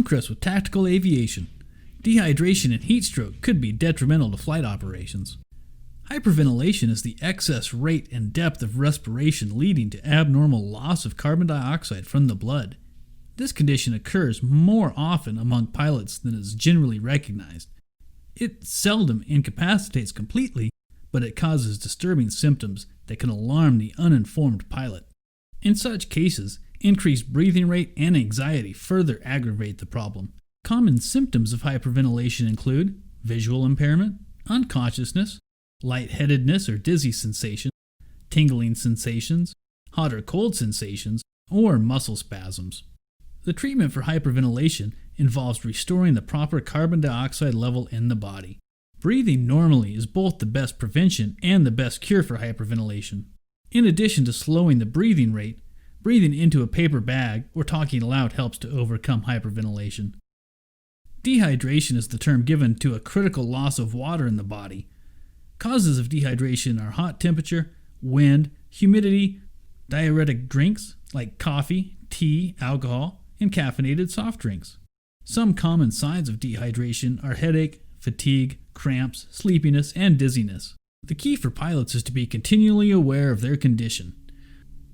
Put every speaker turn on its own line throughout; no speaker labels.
I'm Chris with Tactical Aviation. Dehydration and heat stroke could be detrimental to flight operations. Hyperventilation is the excess rate and depth of respiration leading to abnormal loss of carbon dioxide from the blood. This condition occurs more often among pilots than is generally recognized. It seldom incapacitates completely, but it causes disturbing symptoms that can alarm the uninformed pilot. In such cases, increased breathing rate and anxiety further aggravate the problem. Common symptoms of hyperventilation include visual impairment, unconsciousness, lightheadedness or dizzy sensation, tingling sensations, hot or cold sensations, or muscle spasms. The treatment for hyperventilation involves restoring the proper carbon dioxide level in the body. Breathing normally is both the best prevention and the best cure for hyperventilation. In addition to slowing the breathing rate, breathing into a paper bag or talking aloud helps to overcome hyperventilation. Dehydration is the term given to a critical loss of water in the body. Causes of dehydration are hot temperature, wind, humidity, diuretic drinks like coffee, tea, alcohol, and caffeinated soft drinks. Some common signs of dehydration are headache, fatigue, cramps, sleepiness, and dizziness. The key for pilots is to be continually aware of their condition.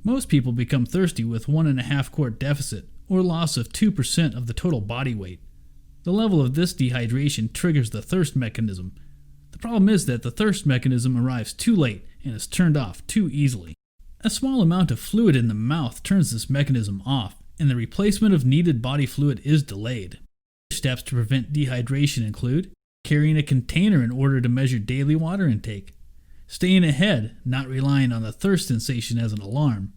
Most people become thirsty with 1.5 quart deficit or loss of 2% of the total body weight. The level of this dehydration triggers the thirst mechanism. The problem is that the thirst mechanism arrives too late and is turned off too easily. A small amount of fluid in the mouth turns this mechanism off, and the replacement of needed body fluid is delayed. Steps to prevent dehydration include carrying a container in order to measure daily water intake, staying ahead, not relying on the thirst sensation as an alarm.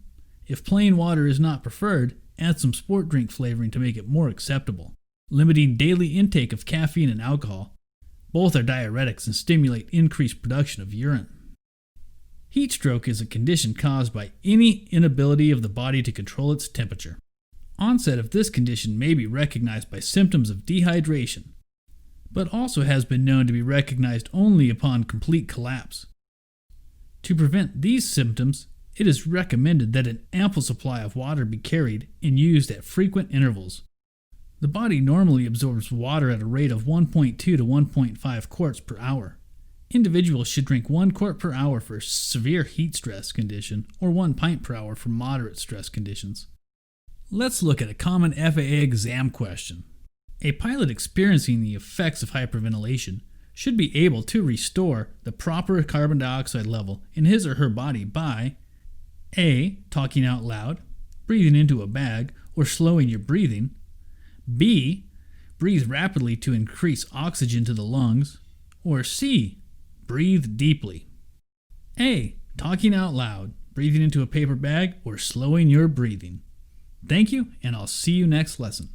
If plain water is not preferred, add some sport drink flavoring to make it more acceptable. Limiting daily intake of caffeine and alcohol. Both are diuretics and stimulate increased production of urine. Heat stroke is a condition caused by any inability of the body to control its temperature. Onset of this condition may be recognized by symptoms of dehydration, but also has been known to be recognized only upon complete collapse. To prevent these symptoms, it is recommended that an ample supply of water be carried and used at frequent intervals. The body normally absorbs water at a rate of 1.2 to 1.5 quarts per hour. Individuals should drink 1 quart per hour for severe heat stress condition or 1 pint per hour for moderate stress conditions. Let's look at a common FAA exam question. A pilot experiencing the effects of hyperventilation should be able to restore the proper carbon dioxide level in his or her body by A. Talking out loud, breathing into a bag, or slowing your breathing. B. Breathe rapidly to increase oxygen to the lungs. Or C. Breathe deeply. A. Talking out loud, breathing into a paper bag, or slowing your breathing. Thank you, and I'll see you next lesson.